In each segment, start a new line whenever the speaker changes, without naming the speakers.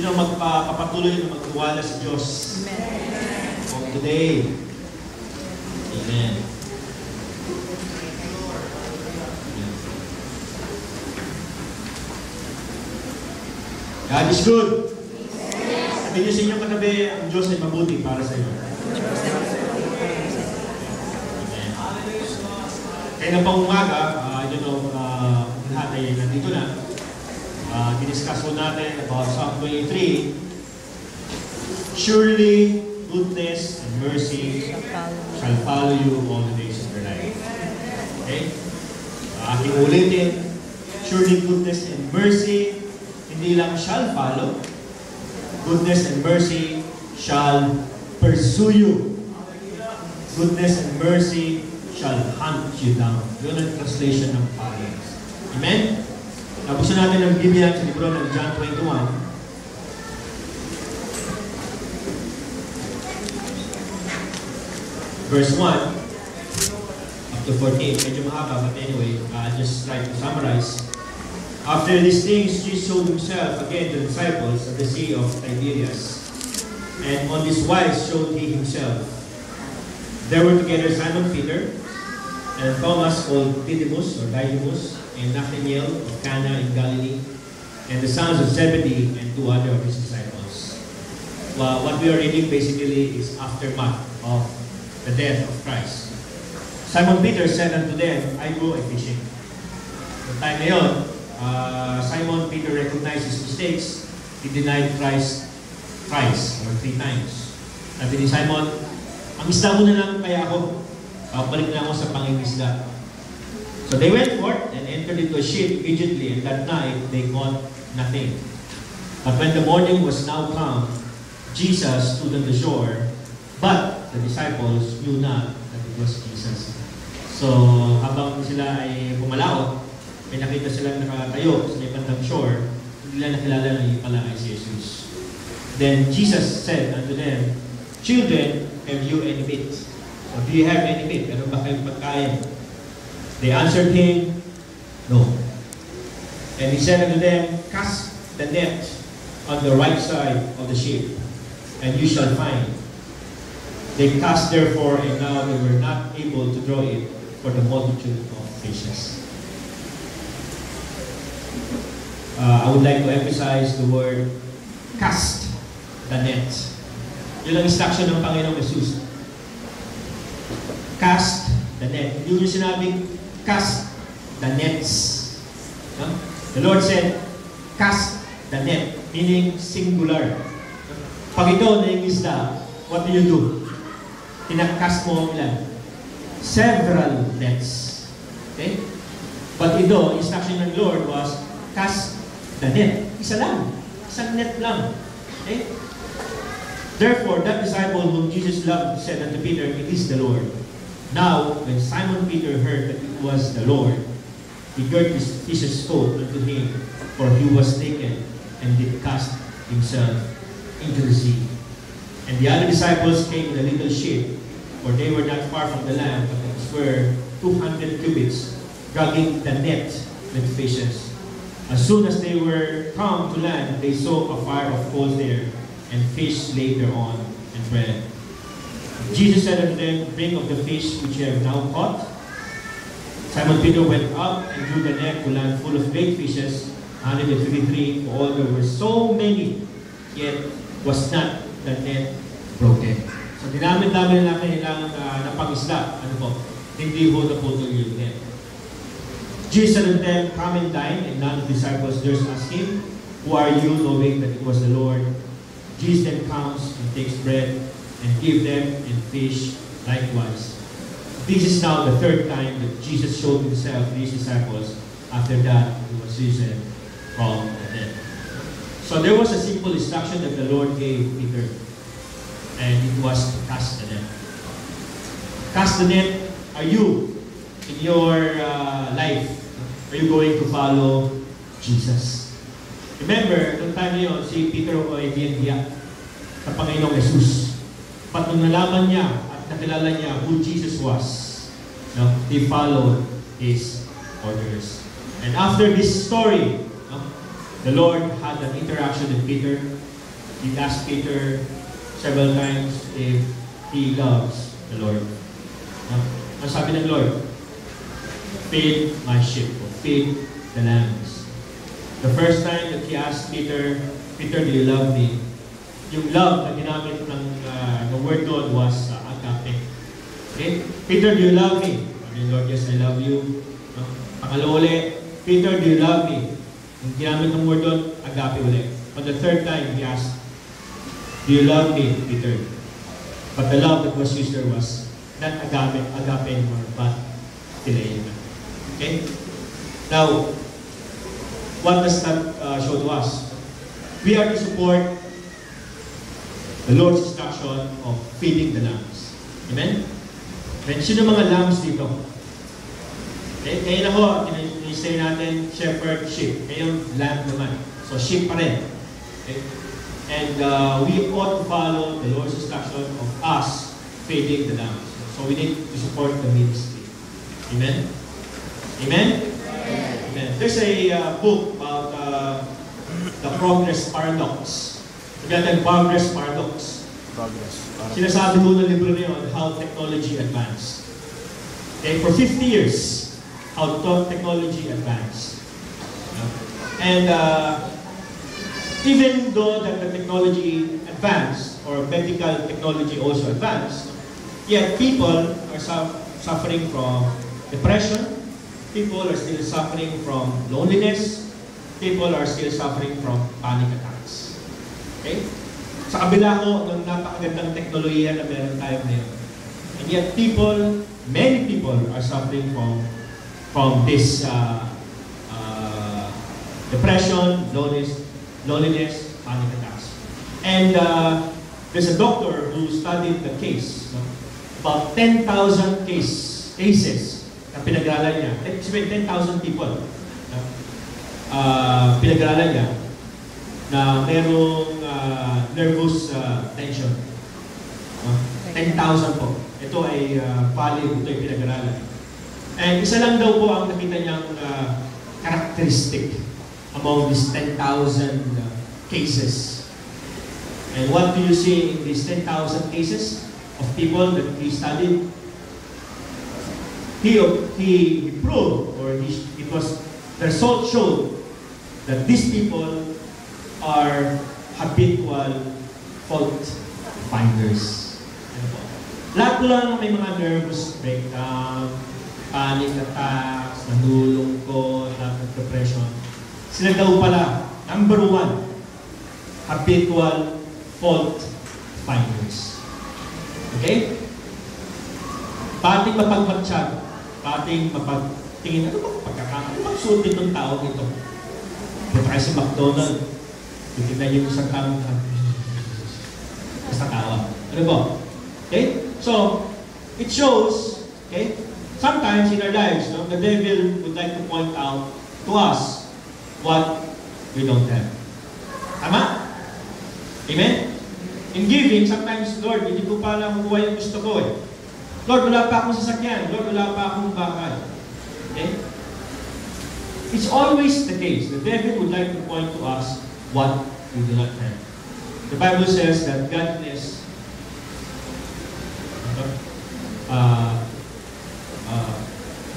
Sino magpapatuloy na magtiwala sa Diyos?
Amen.
From today. Amen. God is good. Sabi niyo sa inyong katabi, ang Diyos ay mabuti para sa iyo. Amen. Kaya na pang umaga, lahat ay nandito na. Diniscuss po natin about Psalm 23. Surely goodness and mercy shall follow you all the days of your life. Okay? Aking ulitin. Surely goodness and mercy hindi lang shall follow. Goodness and mercy shall pursue you. Goodness and mercy shall hunt you down. Yun ang translation ng follow. Amen? Nabuksan natin ang Biblia sa libro ng John 21. Verse 1 up to 14. Medyo mahaba, but anyway, I'll just try to summarize. After these things, Jesus showed himself again to the disciples at the Sea of Tiberias. And on this wise showed he himself. There were together Simon Peter, and Thomas called Didymus or Didymus, and Nathanael of Cana in Galilee, and the sons of Zebedee, and two other of his disciples. Well, what we are reading basically is aftermath of the death of Christ. Simon Peter said unto them, I go a fishing. The time ngayon, Simon Peter recognized his mistakes. He denied Christ thrice or 3 times. Sabi ni Simon, ang isda mo na lang kaya ako. Balik na ako sa pangingisda. So they went forth and entered into a ship immediately, and that night they caught nothing. But when the morning was now come, Jesus stood on the shore, but the disciples knew not that it was Jesus. So habang sila ay pumalaot, may nakita silang nakatayo sa may bandang shore, hindi nila nakilala na yung pala ay si Jesus. Then Jesus said unto them, Children, have you any meat? Or do you have any meat? Ano ba kayong pagkain? They answered him, No. And he said unto them, Cast the net on the right side of the ship, and you shall find. They cast therefore, and now they were not able to draw it for the multitude of fishes. I would like to emphasize the word cast the net. Yun ang instruction ng Panginoong Jesus. Cast the net. Hindi yung sinabing cast the nets. No? The Lord said, cast the net, meaning singular. Pag ito na yung isda, what do you do? Tinakast mo ilan? Several nets. Okay? But ito, instruction ng Lord was, cast the net. Isa lang. Isang net lang. Okay? Therefore, that disciple whom Jesus loved said unto Peter, It is the Lord. Now, when Simon Peter heard that it was the Lord, he girt his fisher's coat unto him, for he was naked, and did cast himself into the sea. And the other disciples came in a little ship, for they were not far from the land, but it were 200 cubits, dragging the net with fishes. As soon as they were come to land, they saw a fire of coals there, and fish laid thereon, and bread. Jesus said unto them, Bring of the fish which you have now caught. Simon Peter went up and drew the net to land full of great fishes, 153, for all there were so many, yet was not the net broken. So dinamit-dami na kanilang napangisda. Ano po? Hindi ho naputol yung net. Jesus said unto them, Come and dine, and none of the disciples durst ask him, Who are you, knowing that it was the Lord? Jesus then comes and takes bread, and give them and fish likewise. This is now the 3rd time that Jesus showed himself to his disciples. After that, he was risen from the dead. So there was a simple instruction that the Lord gave Peter, and it was to cast the net. Cast the net. Are you, in your life, are you going to follow Jesus? Remember, noong time niyo, si Peter ay diyan sa Panginoong Jesus. But nung nalaman niya at nakilala niya who Jesus was, no, he followed his orders. And after this story, no, the Lord had an interaction with Peter, He asked Peter several times if he loves the Lord. Ang sabi ng Lord, feed my sheep, or feed the lambs. The first time that he asked Peter, Peter, do you love me? Yung love na ginamit ng word doon was agape. Okay? Peter, do you love me? Lord, yes, I love you. Pangalawa ulit, Peter, do you love me? Yung ginamit ng word doon, agape ulit. On the third time, he asked, do you love me, Peter? But the love that was used there was not agape anymore, but phileo. Okay? Now, what does that show to us? We are to support the Lord's instruction of feeding the lambs. Amen? Amen? Sino mga lambs dito? Okay? Ngayon ako, in-say natin, shepherd, sheep. Ngayon, lamb naman. So, sheep pa rin. Okay? And we ought to follow the Lord's instruction of us feeding the lambs. So, we need to support the ministry. Amen? Amen? Amen. There's a book about the progress paradox. Sabi progress paradox. Sinasabi ko ng libro na yun, how technology advanced. Okay, for 50 years, how technology advanced. And even though that the technology advanced, or medical technology also advanced, yet people are suffering from depression. People are still suffering from loneliness. People are still suffering from panic attacks. Okay? Sa kabila ko ng napakagandang teknolohiya na meron tayo ngayon. And yet people, many people are suffering from this depression, loneliness, panic attacks. And there's a doctor who studied the case. About 10,000 cases na pinag-aralan niya. 10,000 people pinag-aralan niya na merong nervous tension. 10,000 po. Ito ay valid, ito ay pinag-aralan. And isa lang daw po ang nakita niyang characteristic among these 10,000 cases. And what do you see in these 10,000 cases of people that he studied? He proved, or the result showed that these people are habitual fault finders. Lahat lang may mga nervous breakdown, panic attacks, nalulungkot, depression. Sila daw pala, number one, habitual fault finders. Okay? Pating mapagmatsyag, pating mapagtingin, ano bang pagkakamali? Ano bang suot nitong tao nito? Punta kayo sa McDonald, titignan yung isang tao, basta tawa. Ano ba? Okay? So, it shows, okay, sometimes in our lives, no, the devil would like to point out to us what we don't have. Tama? Amen? In giving, sometimes, Lord, hindi ko pala makuha yung gusto ko eh. Lord, wala pa akong sasakyan. Lord, wala pa akong bakal. Okay? It's always the case. The devil would like to point to us what we do not have. The Bible says that godliness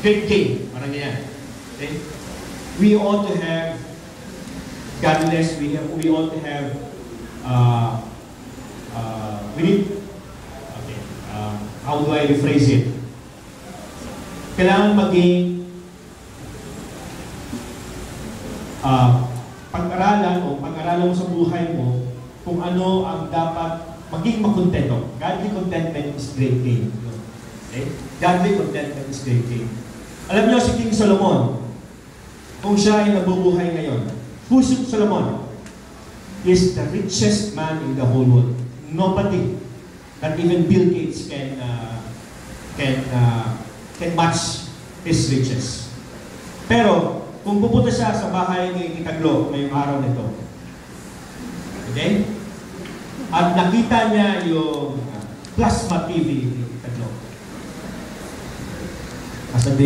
great gain. Parang yan. Okay? We ought to have godliness. We ought to have we need how do I rephrase it? Kailangan maging pag-aralan mo sa buhay mo kung ano ang dapat maging makontento. Godly contentment is great gain. Okay? Godly contentment is great gain. Alam niyo si King Solomon, kung siya ay nabubuhay ngayon, who's Solomon? He is the richest man in the whole world. Nobody, not even Bill Gates can match his riches. Pero kung pupunta siya sa bahay ni Taglo ngayong araw nito, okay? At nakita niya yung plasma TV ni Taglo. Kasabi